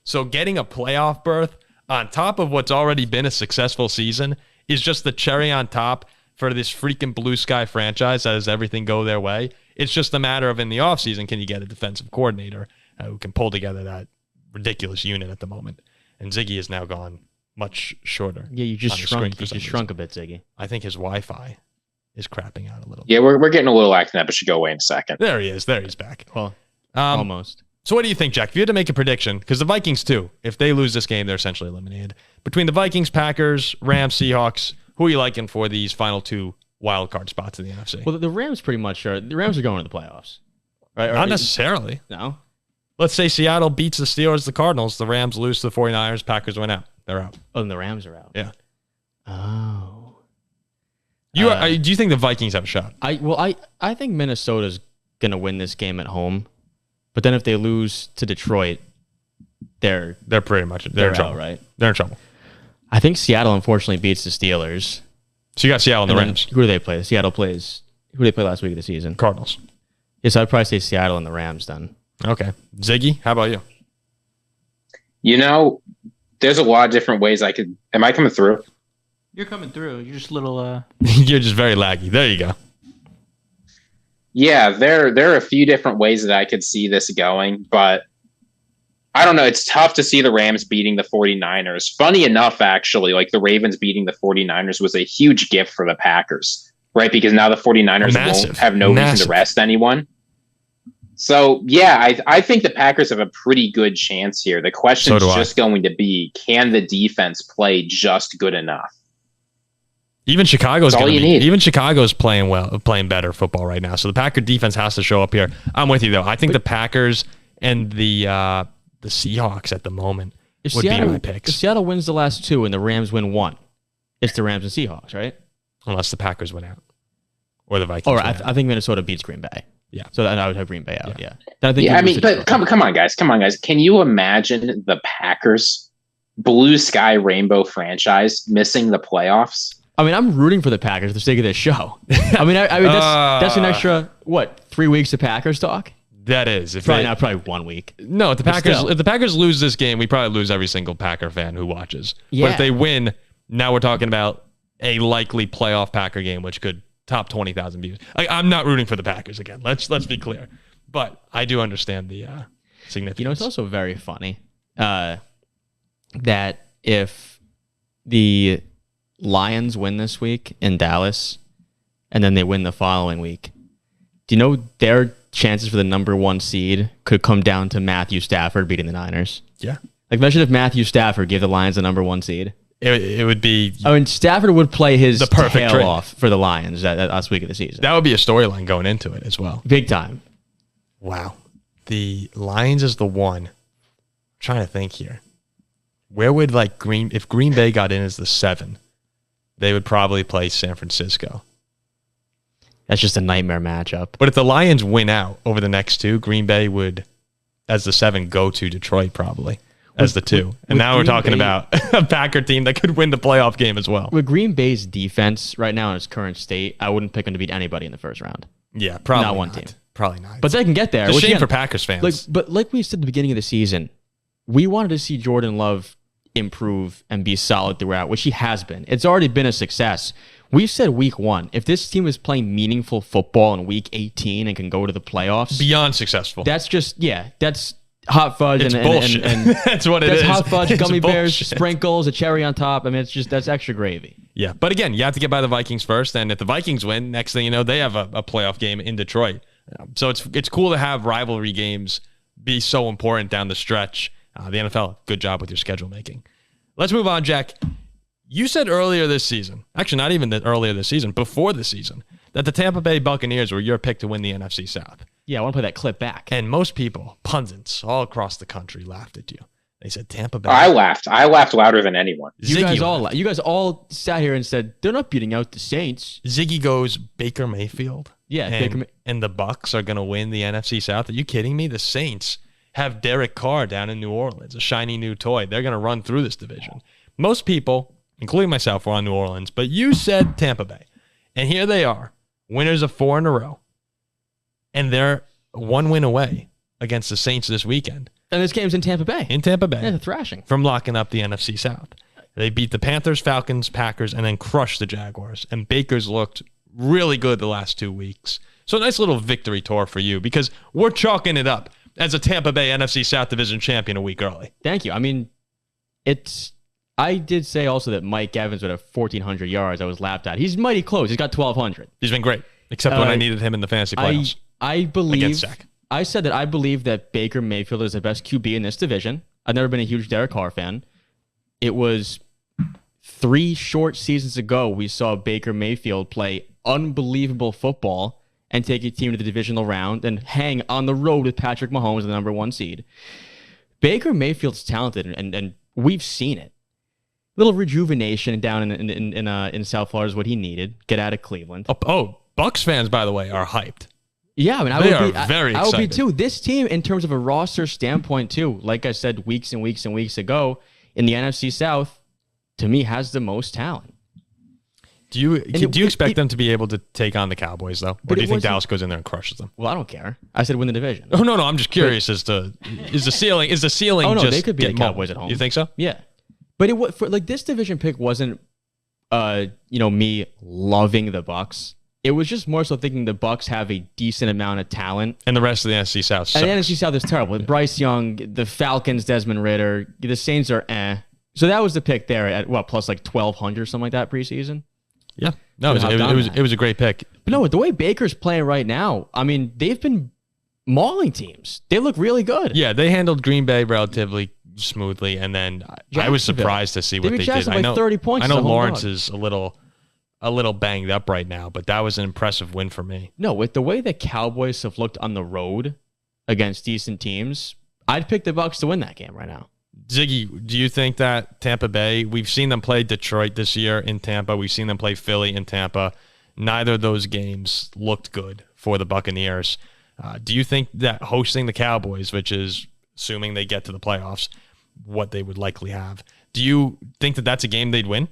So getting a playoff berth on top of what's already been a successful season is just the cherry on top for this freaking blue sky franchise that has everything go their way. It's just a matter of in the offseason, can you get a defensive coordinator who can pull together that ridiculous unit at the moment? And Ziggy is now gone much shorter. Yeah, you just shrunk a bit, Ziggy. I think his Wi-Fi is crapping out a little bit. Yeah, we're getting a little acting up. It should go away in a second. There he is. There he's back. Well, almost. So what do you think, Jack? If you had to make a prediction, because the Vikings too, if they lose this game, they're essentially eliminated. Between the Vikings, Packers, Rams, Seahawks, who are you liking for these final 2 wild card spots in the NFC? Well, the Rams pretty much are. The Rams are going to the playoffs, right? Not necessarily. No. Let's say Seattle beats the Steelers, the Cardinals, the Rams lose to the 49ers, Packers win out. They're out. Oh, and the Rams are out. Yeah. Oh. Do you think the Vikings have a shot? I think Minnesota's going to win this game at home. But then if they lose to Detroit, they're pretty much in trouble, out, right? They're in trouble. I think Seattle unfortunately beats the Steelers. So you got Seattle and the Rams. Who do they play? Who did they play last week of the season? Cardinals. Yes, I'd probably say Seattle and the Rams then. Okay. Ziggy, how about you? There's a lot of different ways I could. Am I coming through? You're coming through. You're just a little. You're just very laggy. There you go. Yeah, there are a few different ways that I could see this going, but I don't know. It's tough to see the Rams beating the 49ers. Funny enough, actually, like the Ravens beating the 49ers was a huge gift for the Packers, right? Because now the 49ers won't have no reason to rest anyone. So, yeah, I think the Packers have a pretty good chance here. The question is just going to be, can the defense play just good enough? Even Chicago's That's all you need. Even Chicago's playing better football right now. So the Packer defense has to show up here. I'm with you though. I think the Packers and the Seahawks at the moment would be my picks. If Seattle wins the last two and the Rams win one, it's the Rams and Seahawks, right? Unless the Packers win out or the Vikings. Or I think Minnesota beats Green Bay. Yeah. So then I would have Green Bay out. Yeah. But come on, guys. Can you imagine the Packers, blue sky rainbow franchise, missing the playoffs? I mean, I'm rooting for the Packers for the sake of this show. I mean, that's an extra 3 weeks of Packers talk. That is probably 1 week. No, if the Packers lose this game, we probably lose every single Packer fan who watches. Yeah. But if they win, now we're talking about a likely playoff Packer game, which could top 20,000 views. I'm not rooting for the Packers again. Let's be clear. But I do understand the significance. You know, it's also very funny that if the Lions win this week in Dallas and then they win the following week, do you know their chances for the number 1 seed could come down to Matthew Stafford beating the Niners? Yeah. Like, imagine if Matthew Stafford gave the Lions the number 1 seed. It would be... I mean, Stafford would play his the perfect tail trade off for the Lions that last week of the season. That would be a storyline going into it as well. Big time. Wow. The Lions is the 1. I'm trying to think here. Where would if Green Bay got in as the 7, they would probably play San Francisco. That's just a nightmare matchup. But if the Lions win out over the next 2, Green Bay would, as the 7, go to Detroit probably as the 2. And now we're talking about a Packer team that could win the playoff game as well. With Green Bay's defense right now in its current state, I wouldn't pick them to beat anybody in the first round. Yeah, probably not one team. Probably not. But they can get there. It's a shame for Packers fans. But like we said at the beginning of the season, we wanted to see Jordan Love improve and be solid throughout, which he has been. It's already been a success. We said week 1, if this team is playing meaningful football in week 18 and can go to the playoffs, beyond successful. That's just that's hot fudge. It's bullshit. And that's what it is. That's hot fudge, It's gummy bears, bullshit. sprinkles, a cherry on top. I mean, that's extra gravy. Yeah, but again, you have to get by the Vikings first, and if the Vikings win, next thing you know, they have a playoff game in Detroit. So it's cool to have rivalry games be so important down the stretch. The NFL, good job with your schedule making. Let's move on, Jack. You said earlier this season, actually not even earlier this season, before the season, that the Tampa Bay Buccaneers were your pick to win the NFC South. Yeah, I want to play that clip back. And most people, pundits all across the country, laughed at you. They said Tampa Bay. I laughed louder than anyone. You guys all sat here and said they're not beating out the Saints. Ziggy goes Baker Mayfield. Yeah, and the Bucs are going to win the NFC South. Are you kidding me? The Saints have Derek Carr down in New Orleans, a shiny new toy. They're going to run through this division. Most people, including myself, were on New Orleans, but you said Tampa Bay. And here they are, winners of 4 in a row. And they're 1 win away against the Saints this weekend. And this game's in Tampa Bay. In Tampa Bay. Yeah, a thrashing. From locking up the NFC South. They beat the Panthers, Falcons, Packers, and then crushed the Jaguars. And Baker's looked really good the last 2 weeks. So a nice little victory tour for you because we're chalking it up as a Tampa Bay NFC South Division champion a week early. Thank you. I mean, I did say also that Mike Evans would have 1,400 yards. I was laughed at. He's mighty close. He's got 1,200. He's been great, except when I needed him in the fantasy playoffs. I said that I believe that Baker Mayfield is the best QB in this division. I've never been a huge Derek Carr fan. It was 3 short seasons ago we saw Baker Mayfield play unbelievable football and take a team to the divisional round and hang on the road with Patrick Mahomes, the number 1 seed. Baker Mayfield's talented, and we've seen it. Little rejuvenation down in South Florida is what he needed. Get out of Cleveland. Oh, Bucs fans, by the way, are hyped. Yeah, I mean, I would be too. This team, in terms of a roster standpoint, too, like I said weeks and weeks and weeks ago, in the NFC South, to me, has the most talent. Do you expect them to be able to take on the Cowboys, though? Or do you think Dallas goes in there and crushes them? Well, I don't care. I said win the division. Oh, no. I'm just curious as to, is the ceiling oh, no, just they could beat the Cowboys at home. You think so? Yeah. But this division pick wasn't, me loving the Bucs. It was just more so thinking the Bucs have a decent amount of talent. And the rest of the NFC South sucks. And the NFC South is terrible. With Bryce Young, the Falcons, Desmond Ridder, the Saints are eh. So that was the pick there at, plus like 1,200 or something like that preseason? Yeah. No, it was a great pick. But no, the way Baker's playing right now, I mean, they've been mauling teams. They look really good. Yeah, they handled Green Bay relatively smoothly, and then I was surprised to see what they did. I know 30 points. I know Lawrence is a little a little banged up right now, but that was an impressive win for me. No, with the way the Cowboys have looked on the road against decent teams, I'd pick the Bucs to win that game right now. Ziggy, do you think that Tampa Bay, we've seen them play Detroit this year in Tampa. We've seen them play Philly in Tampa. Neither of those games looked good for the Buccaneers. Do you think that hosting the Cowboys, which is assuming they get to the playoffs, what they would likely have, do you think that that's a game they'd win?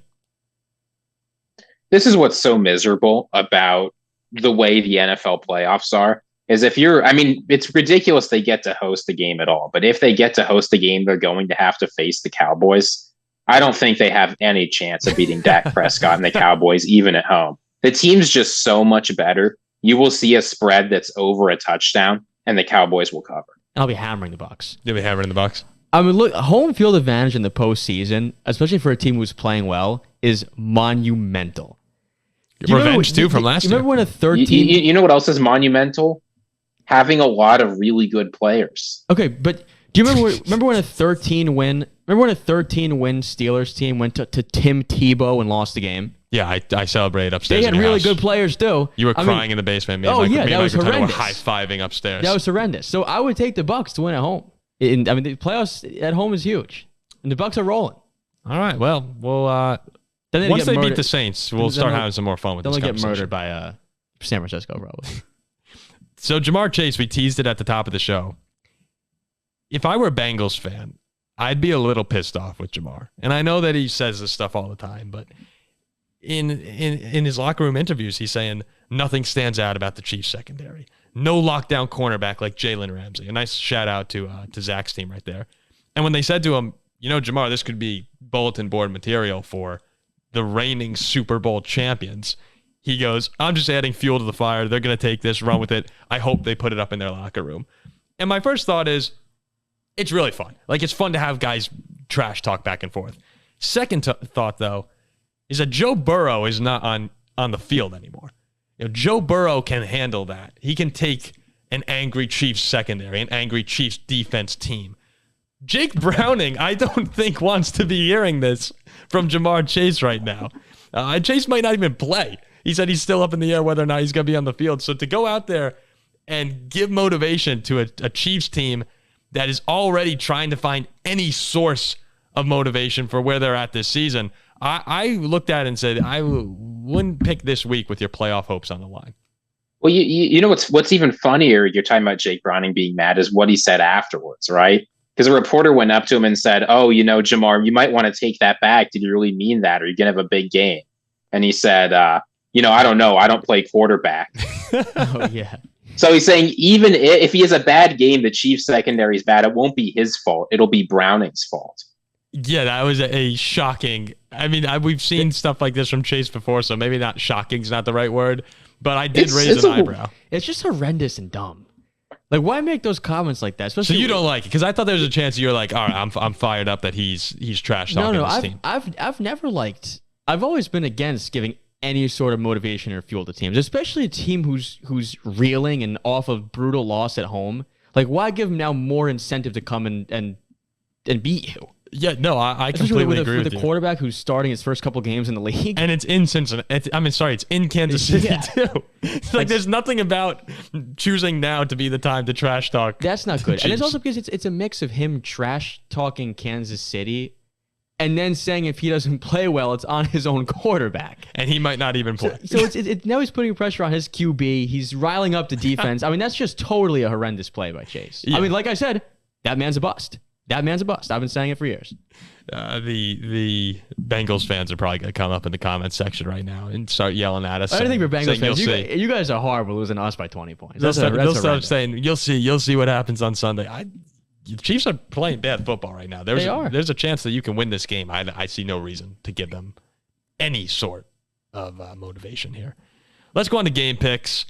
This is what's so miserable about the way the NFL playoffs are. Is it's ridiculous they get to host the game at all. But if they get to host the game, they're going to have to face the Cowboys. I don't think they have any chance of beating Dak Prescott and the Cowboys, even at home. The team's just so much better. You will see a spread that's over a touchdown, and the Cowboys will cover. I'll be hammering the Bucs. You'll be hammering the Bucs? I mean, look, home field advantage in the postseason, especially for a team who's playing well, is monumental. Revenge, too, from last year. You remember when a 13... You know what else is monumental? Having a lot of really good players. Okay, but do you remember when a 13 win Steelers team went to Tim Tebow and lost the game? Yeah, I celebrated upstairs. They had really good players too. You were crying in the basement. That was horrendous. Were high-fiving upstairs. That was horrendous. So I would take the Bucs to win at home. The playoffs at home is huge, and the Bucs are rolling. All right, well, once they beat the Saints, we'll start having some more fun with this conversation. They'll get murdered by San Francisco, probably. So Jamar Chase, we teased it at the top of the show. If I were a Bengals fan, I'd be a little pissed off with Jamar. And I know that he says this stuff all the time, but in his locker room interviews, he's saying nothing stands out about the Chiefs secondary. No lockdown cornerback like Jalen Ramsey. A nice shout out to Zach's team right there. And when they said to him, Jamar, this could be bulletin board material for the reigning Super Bowl champions, he goes, I'm just adding fuel to the fire. They're going to take this, run with it. I hope they put it up in their locker room. And my first thought is, it's really fun. Like, it's fun to have guys trash talk back and forth. Second thought, though, is that Joe Burrow is not on the field anymore. Joe Burrow can handle that. He can take an angry Chiefs secondary, an angry Chiefs defense team. Jake Browning, I don't think, wants to be hearing this from Jamar Chase right now. Chase might not even play. He said he's still up in the air whether or not he's going to be on the field. So to go out there and give motivation to a Chiefs team that is already trying to find any source of motivation for where they're at this season, I looked at it and said, I wouldn't pick this week with your playoff hopes on the line. Well, you know what's even funnier, you're talking about Jake Browning being mad, is what he said afterwards, right? Because a reporter went up to him and said, Jamar, you might want to take that back. Did you really mean that? Or are you going to have a big game? And he said, I don't know. I don't play quarterback. Oh, yeah. So he's saying even if he has a bad game, the Chiefs secondary is bad. It won't be his fault. It'll be Browning's fault. Yeah, that was a shocking. I mean, we've seen stuff like this from Chase before, so maybe not shocking is not the right word, but I did raise an eyebrow. It's just horrendous and dumb. Like, why make those comments like that? Especially so you don't like it? Because I thought there was a chance you're like, all right, I'm fired up that he's trash talking this team. I've never liked. I've always been against giving any sort of motivation or fuel to teams, especially a team who's reeling and off of brutal loss at home. Like, why give them now more incentive to come and beat you? Yeah, no, I completely agree with you. With a quarterback who's starting his first couple games in the league. And it's in Cincinnati. It's in Kansas City, too. It's like there's nothing about choosing now to be the time to trash talk. That's not good. And it's also because it's a mix of him trash talking Kansas City and then saying if he doesn't play well, it's on his own quarterback. And he might not even play. So it's now he's putting pressure on his QB. He's riling up the defense. I mean, that's just totally a horrendous play by Chase. Yeah. I mean, like I said, that man's a bust. That man's a bust. I've been saying it for years. The Bengals fans are probably going to come up in the comments section right now and start yelling at us. I don't think we're Bengals fans. You guys are horrible losing us by 20 points. They'll start saying, you'll see what happens on Sunday. The Chiefs are playing bad football right now. There's a chance that you can win this game. I see no reason to give them any sort of motivation here. Let's go on to game picks.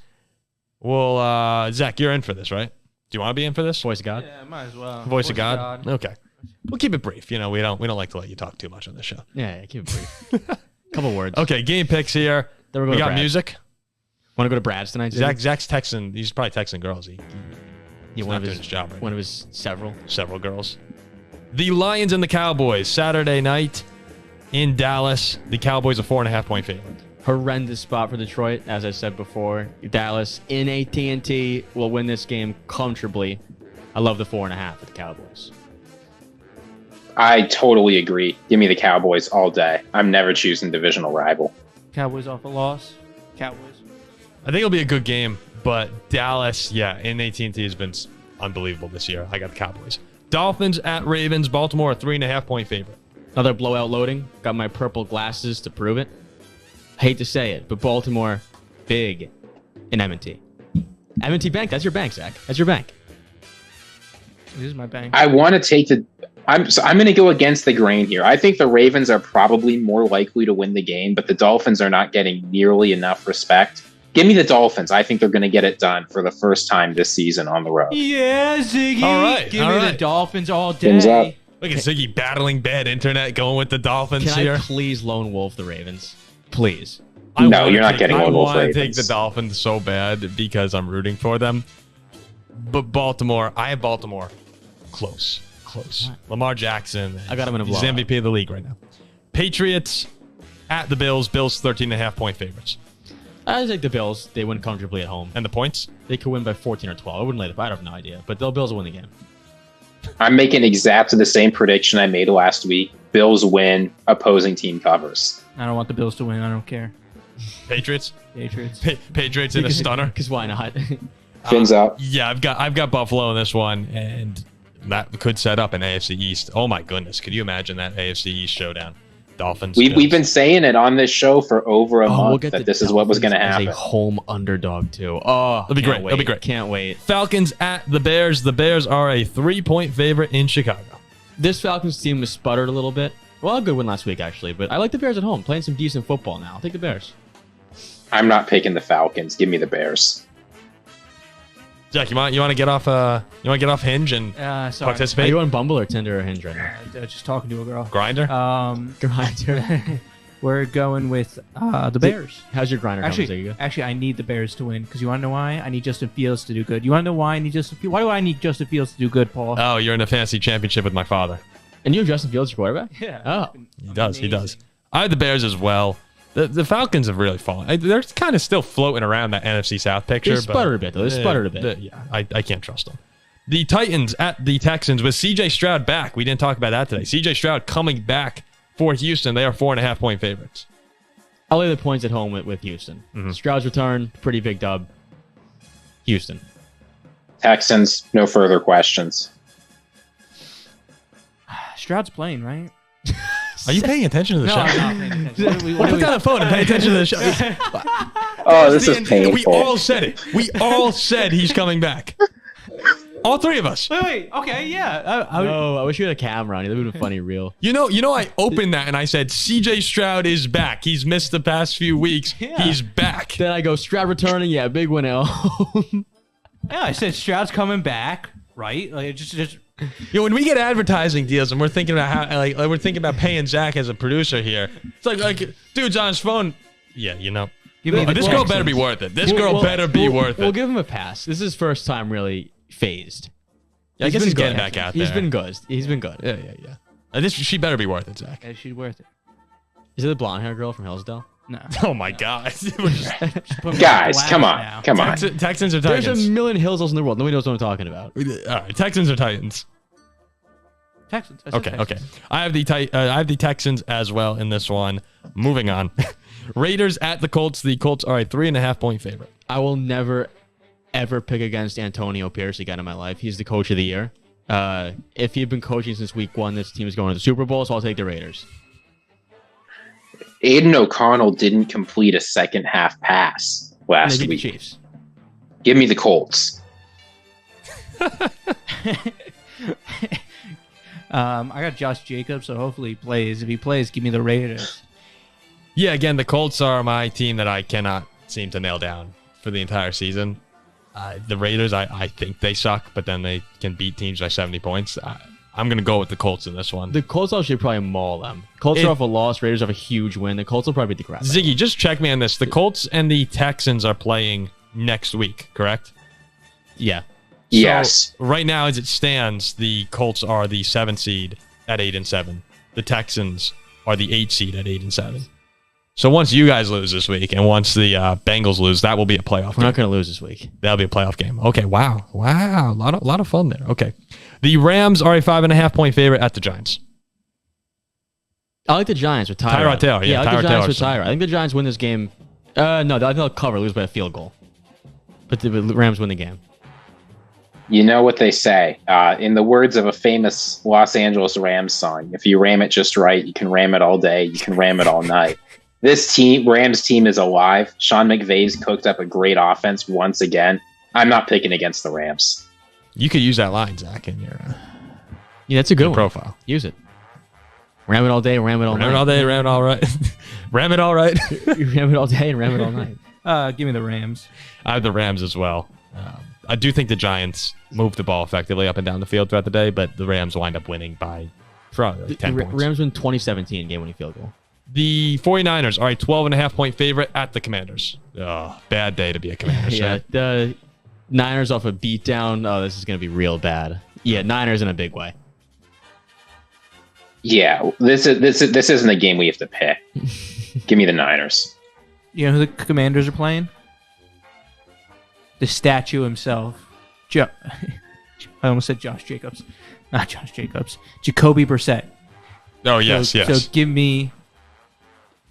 Well, Zach, you're in for this, right? Do you want to be in for this? Voice of God? Yeah, might as well. Voice of God? Okay. We'll keep it brief. We don't like to let you talk too much on this show. Yeah, keep it brief. Couple words. Okay, game picks here. We got music. Want to go to Brad's tonight? Zach's texting. He's probably texting girls. He's one not of doing his job right One now. of his several girls. The Lions and the Cowboys, Saturday night in Dallas. The Cowboys a 4.5 point favorite. Horrendous spot for Detroit, as I said before. Dallas in AT&T will win this game comfortably. I love the 4.5 for the Cowboys. I totally agree. Give me the Cowboys all day. I'm never choosing divisional rival. Cowboys off a loss. Cowboys. I think it'll be a good game, but Dallas, in AT&T has been unbelievable this year. I got the Cowboys. Dolphins at Ravens. Baltimore, a 3.5-point favorite. Another blowout loading. Got my purple glasses to prove it. I hate to say it, but Baltimore, big in M&T. M&T Bank, that's your bank, Zach. That's your bank. This is my bank. I want to take I'm going to go against the grain here. I think the Ravens are probably more likely to win the game, but the Dolphins are not getting nearly enough respect. Give me the Dolphins. I think they're going to get it done for the first time this season on the road. Yeah, Ziggy. All right, Give all me right. the Dolphins all Thumbs up. day. Look at Ziggy battling bad internet, going with the Dolphins Can here. I please lone wolf the Ravens? Please. No, you're not getting lone wolf I want to take Ravens. the Dolphins so bad because I'm rooting for them. But Baltimore, I have Baltimore close. Lamar Jackson. I got him in a He's blowout. MVP of the league right now. Patriots at the Bills. Bills 13.5-point favorites. I take the Bills. They win comfortably at home. And the points? They could win by 14 or 12. I wouldn't lay the I have no idea. But the Bills will win the game. I'm making exactly the same prediction I made last week. Bills win, opposing team covers. I don't want the Bills to win. I don't care. Patriots? Patriots. Patriots in a stunner. Because why not? Fins up. Yeah, I've got Buffalo in this one, and that could set up an AFC East. Oh my goodness, could you imagine that AFC East showdown? Dolphins. We've been saying it on this show for over a month that this is what was going to Dolphins happen. as a home underdog too. Oh, It'll be can't great. Wait. It'll be great. Can't wait. Falcons at the Bears. The Bears are a 3-point favorite in Chicago. This Falcons team was sputtered a little bit. Well, a good win last week actually, but I like the Bears at home, playing some decent football now. I'll take the Bears. I'm not picking the Falcons. Give me the Bears. Jack, you want to get off Hinge and Sorry. Are participate? you on Bumble or Tinder or Hinge right now? Just talking to a girl. Grinder? Grinder. We're going with the Bears. How's your grinder coming? There you go. Actually, I need the Bears to win because you want to know why? I need Justin Fields to do good. You want to know why I need Justin Fields? Why do I need Justin Fields to do good, Paul? Oh, you're in a fantasy championship with my father. And you have Justin Fields, your quarterback? Yeah. Oh. He does. I have the Bears as well. The Falcons have really fallen. They're kind of still floating around that NFC South picture. They sputtered a bit, though. They sputtered a bit. Yeah, I can't trust them. The Titans at the Texans with C.J. Stroud back. We didn't talk about that today. C.J. Stroud coming back for Houston. They are 4.5-point favorites. I'll lay the points at home with Houston. Stroud's return, pretty big dub. Houston. Texans, no further questions. Stroud's playing, right? Are you paying attention to the No, show? I'm not paying attention. Put down the phone and pay attention to the show. Oh, this is painful. We all said it. We all said he's coming back. All three of us. Wait. Okay, yeah. I wish you had a camera on you. That would have been funny real. You know, I opened that and I said, C.J. Stroud is back. He's missed the past few weeks. Yeah. He's back. Then I go, Stroud returning. Yeah, big win at home. Yeah, I said Stroud's coming back, right? Like just When we get advertising deals and we're thinking about how, we're thinking about paying Zach as a producer here, it's like dude's on his phone. Yeah, this girl better be worth it. This girl better be worth We'll it. give him a pass. This is his first time really phased. I guess been he's good. getting back out there. He's been good. He's been good. Yeah. She better be worth it, Zach. yeah, she's worth it. Is it the blonde hair girl from Hillsdale? No. Oh my God. Put me Guys, on come blast on. now. Come on. Texans or There's Titans? a million Hillsdales in the world. Nobody knows what I'm talking about. All right, Texans or Titans? Texans. I said Okay. Texans. I have the Texans as well in this one. Moving on. Raiders at the Colts. The Colts are a 3.5-point favorite. I will never, ever pick against Antonio Pierce again in my life. He's the coach of the year. If he'd been coaching since week 1, this team is going to the Super Bowl, so I'll take the Raiders. Aiden O'Connell didn't complete a second half pass And last they beat the week. Chiefs. Give me the Colts. I got Josh Jacobs, so hopefully he plays. If he plays, give me the Raiders. Yeah, again, the Colts are my team that I cannot seem to nail down for the entire season. The Raiders, I think they suck, but then they can beat teams by 70 points. I'm going to go with the Colts in this one. The Colts should probably maul them. Colts are off a loss. Raiders have a huge win. The Colts will probably beat the crap out of them. Ziggy, just check me on this. The Colts and the Texans are playing next week, correct? Yeah. Yes. So right now, as it stands, the Colts are the 7th seed at 8-7. The Texans are the 8th seed at 8-7. So once you guys lose this week and once the Bengals lose, that will be a playoff We're game. not going to lose this week. That'll be a playoff game. Okay, wow. A lot of fun there. Okay. The Rams are a 5.5-point favorite at the Giants. I like the Giants with Tyrod. Tyrod Taylor, yeah, I like Tyrod the Giants with Taylor. Tyrod. I think the Giants win this game. No, I think they'll cover, lose by a field goal. But the Rams win the game. You know what they say. In the words of a famous Los Angeles Rams song, if you ram it just right, you can ram it all day, you can ram it all night. This Rams team is alive. Sean McVay's cooked up a great offense once again. I'm not picking against the Rams. You could use that line, Zach, in your Yeah, that's a good one. profile. Use it. Ram it all day, ram it all Ram night. it all day, ram it all right. Ram it all right. Ram it all day and ram it all night. Give me the Rams. I have the Rams as well. I do think the Giants move the ball effectively up and down the field throughout the day, but the Rams wind up winning by 10 points. Rams win 2017 game-winning field goal. The 49ers are a 12.5-point favorite at the Commanders. Oh, bad day to be a Commanders Yeah, fan. the Niners off a beatdown. Oh, this is going to be real bad. Yeah, Niners in a big way. Yeah, this isn't a game we have to pick. Give me the Niners. You know who the Commanders are playing? The statue himself. I almost said Josh Jacobs. Not Josh Jacobs. Jacoby Brissett. Oh, yes. So give me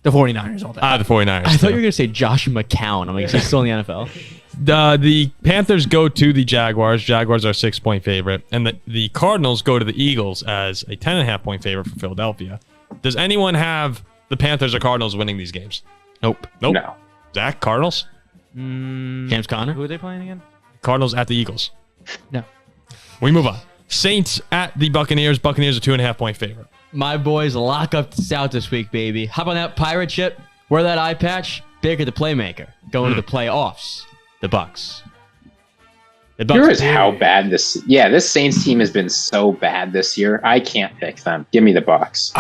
the 49ers all day. The 49ers. I thought you were going to say Josh McCown. I'm like, he's still in the NFL. The Panthers go to the Jaguars. Jaguars are a 6-point favorite. And the Cardinals go to the Eagles as a 10.5-point favorite for Philadelphia. Does anyone have the Panthers or Cardinals winning these games? Nope. No. Zach, Cardinals? James Conner? Who are they playing again? Cardinals at the Eagles. No. We move on. Saints at the Buccaneers. Buccaneers a 2.5-point favorite. My boys lock up South this week, baby. Hop on that pirate ship. Wear that eye patch. Baker the playmaker. Going to the playoffs. The Bucs. The Bucs. Here's how bad this Saints team has been so bad this year. I can't pick them. Give me the Bucs.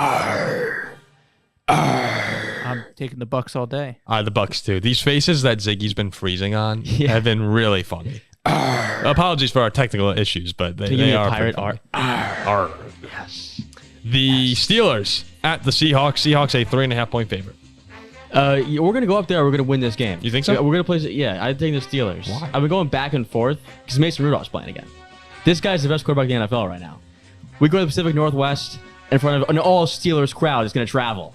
I'm taking the Bucks all day. The Bucs too. These faces that Ziggy's been freezing on Yeah. have been really funny. Apologies for our technical issues, but Can you give they me a are pirate pretty art? funny. Yes. The Steelers at the Seahawks. Seahawks a 3.5-point favorite. We're going to go up there. We're going to win this game. You think so? We're going to play. Yeah, I think the Steelers. Why? I've been going back and forth because Mason Rudolph's playing again. This guy's the best quarterback in the NFL right now. We go to the Pacific Northwest in front of an all Steelers crowd is going to travel.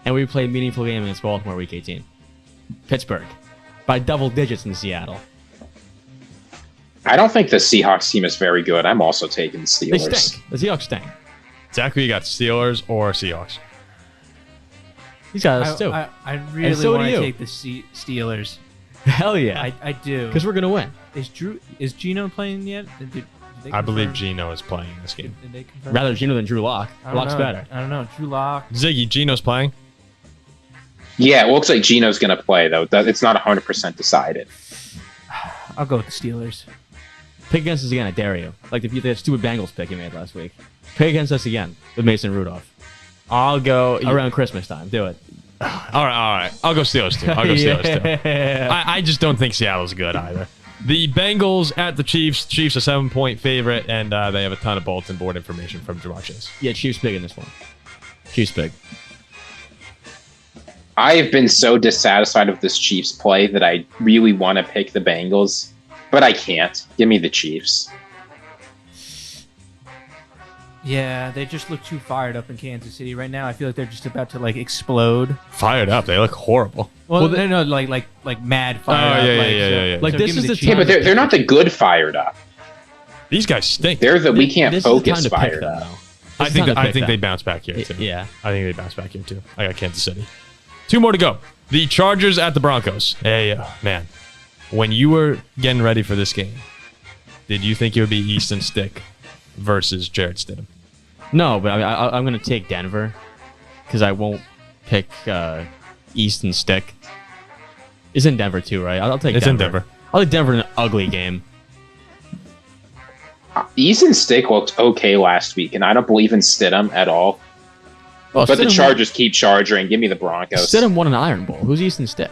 And we play a meaningful game against Baltimore week 18. Pittsburgh. By double digits in Seattle. I don't think the Seahawks team is very good. I'm also taking the They Steelers. stink. The Seahawks stink. Zach, who you got, Steelers or Seahawks? He's got us too. I really so do want you. to take the Steelers. Hell yeah. I do. Because we're going to win. Is Gino playing yet? Did they I believe confirm? Gino is playing this game. Did they confirm? Rather Gino than Drew Lock. I don't Lock's know. better. I don't know. Drew Lock. Ziggy, Gino's playing. Yeah, it looks like Gino's going to play, though. It's not 100% decided. I'll go with the Steelers. Pick against us again, I dare you. Like the stupid Bengals pick you made last week. Pick against us again with Mason Rudolph. I'll go Around Christmas time. Do it. All right. I'll go Steelers too. I just don't think Seattle's good either. The Bengals at the Chiefs. Chiefs a 7-point favorite, and they have a ton of bulletin board information from Jamar Chase. Yeah, Chiefs big in this one. Chiefs big. I have been so dissatisfied with this Chiefs play that I really want to pick the Bengals, but I can't. Give me the Chiefs. Yeah, they just look too fired up in Kansas City right now. I feel like they're just about to explode. Fired up. They look horrible. Well, no, like mad fire up. Yeah. Like, this give me is the Chiefs. Yeah, but they're not the good fired up. These guys stink. They're the we can't This is the time focus to pick fired them, up. though. I think they bounce back here too. Yeah. I think they bounce back here too. I got Kansas City. 2 more to go. The Chargers at the Broncos. Hey, man. When you were getting ready for this game, did you think it would be Easton Stick versus Jared Stidham? No, but I'm going to take Denver because I won't pick Easton Stick. It's in Denver too, right? I'll take It's Denver. in Denver. I'll take Denver in an ugly game. Easton Stick looked okay last week, and I don't believe in Stidham at all. Well, But the Stidham Chargers keep charging. Give me the Broncos. Stidham won an Iron Bowl. Who's Easton Stick?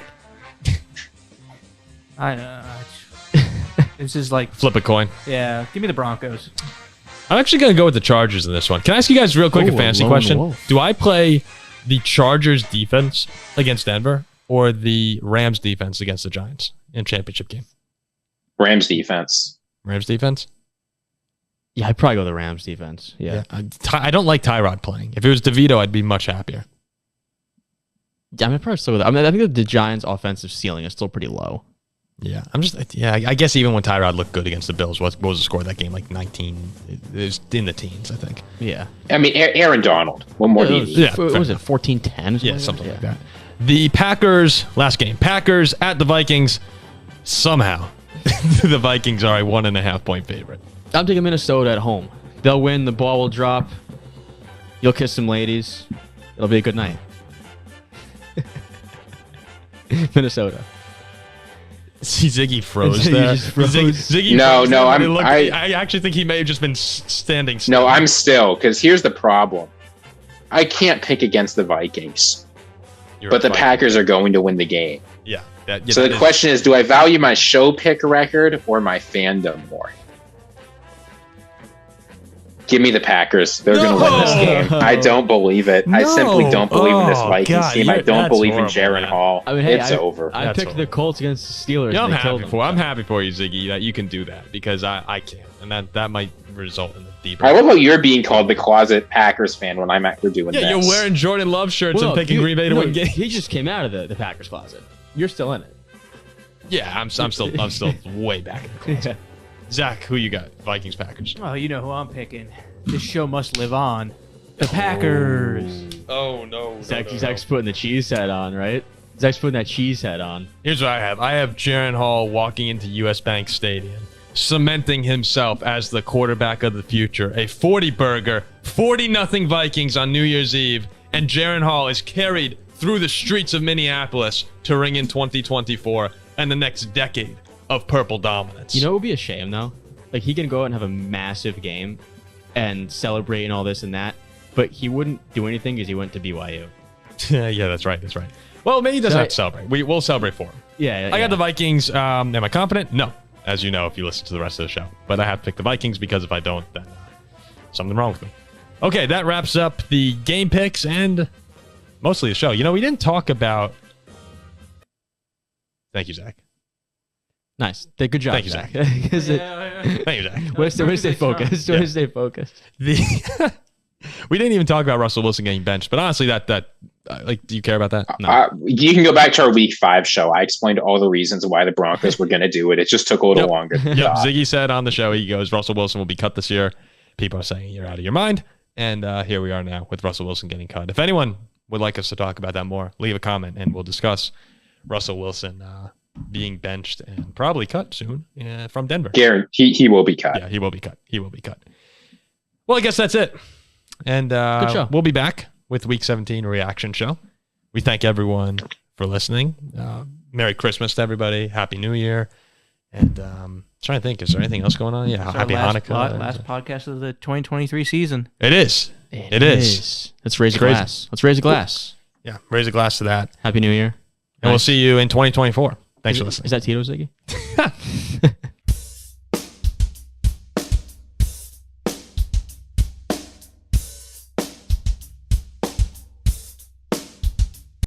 This is like, Flip a coin. yeah, give me the Broncos. I'm actually going to go with the Chargers in this one. Can I ask you guys real quick a Ooh, a fantasy lone question? wolf. Do I play the Chargers defense against Denver or the Rams defense against the Giants in championship game? Rams defense. Rams defense? Yeah, I'd probably go the Rams defense. Yeah. I don't like Tyrod playing. If it was DeVito, I'd be much happier. Yeah, I'd probably still go with that. I mean, I think the Giants' offensive ceiling is still pretty low. Yeah, I guess even when Tyrod looked good against the Bills, what was the score of that game? Like 19, it was in the teens, I think. Yeah. I mean, Aaron Donald. What more do you need? What was it, 14-10? Yeah, something like that. The Packers, last game. Packers at the Vikings. Somehow, the Vikings are a 1.5 point favorite. I'm taking Minnesota at home. They'll win. The ball will drop. You'll kiss some ladies. It'll be a good night. Minnesota. See, Ziggy froze Ziggy there. just froze. Ziggy No, froze no, there. I actually think he may have just been standing still. No, I'm still, because here's the problem. I can't pick against the Vikings, but the Packers are going to win the game. Yeah. So the question is, do I value my show pick record or my fandom more? Give me the Packers. They're going to win this game. I don't believe it. I simply don't believe in this Vikings team. I don't believe in Jaren Hall. I mean, hey, it's over. I picked the Colts against the Steelers. Yeah, I'm happy for you, Ziggy, that you can do that because I can't. And that might result in a deeper. I love how you're being called the closet Packers fan when I'm actually doing this. Yeah, you're wearing Jordan Love shirts and picking Green Bay to win games. He just came out of the Packers closet. You're still in it. Yeah, I'm still way back in the closet. Zach, who you got? Vikings, Packers. Oh, you know who I'm picking. This show must live on. The Packers. Oh no. Zach's putting the cheese head on, right? Zach's putting that cheese head on. Here's what I have. I have Jaren Hall walking into US Bank Stadium, cementing himself as the quarterback of the future. A 40-burger, 40-0 Vikings on New Year's Eve, and Jaren Hall is carried through the streets of Minneapolis to ring in 2024 and the next decade of purple dominance. You know, it would be a shame though. Like he can go out and have a massive game and celebrate and all this and that, but he wouldn't do anything because he went to BYU. Yeah, that's right. Well, maybe he doesn't have to celebrate. We'll celebrate for him. Yeah. I got the Vikings. Am I confident? No, as you know if you listen to the rest of the show. But I have to pick the Vikings because if I don't, then something wrong with me. Okay, that wraps up the game picks and mostly the show. You know, we didn't talk about. Thank you, Zach. Nice. Good job. Thank you, Zach. Thank you, Zach. Way to stay focused. Way to stay focused. We didn't even talk about Russell Wilson getting benched, but honestly, that do you care about that? No. You can go back to our Week 5 show. I explained all the reasons why the Broncos were going to do it. It just took a little longer. Yep. Ziggy said on the show, he goes, Russell Wilson will be cut this year. People are saying you're out of your mind, and here we are now with Russell Wilson getting cut. If anyone would like us to talk about that more, leave a comment, and we'll discuss Russell Wilson being benched and probably cut soon from Denver. Guaranteed, he will be cut. Yeah, he will be cut. Well, I guess that's it. And Good show. We'll be back with Week 17 reaction show. We thank everyone for listening. Merry Christmas to everybody. Happy New Year. And trying to think, is there anything else going on? Yeah, Happy Hanukkah. Last podcast of the 2023 season. It is. It is. Let's raise a glass. Let's raise a glass. Yeah, raise a glass to that. Happy New Year. And we'll see you in 2024. Thanks for listening. Is that Tito, Ziggy?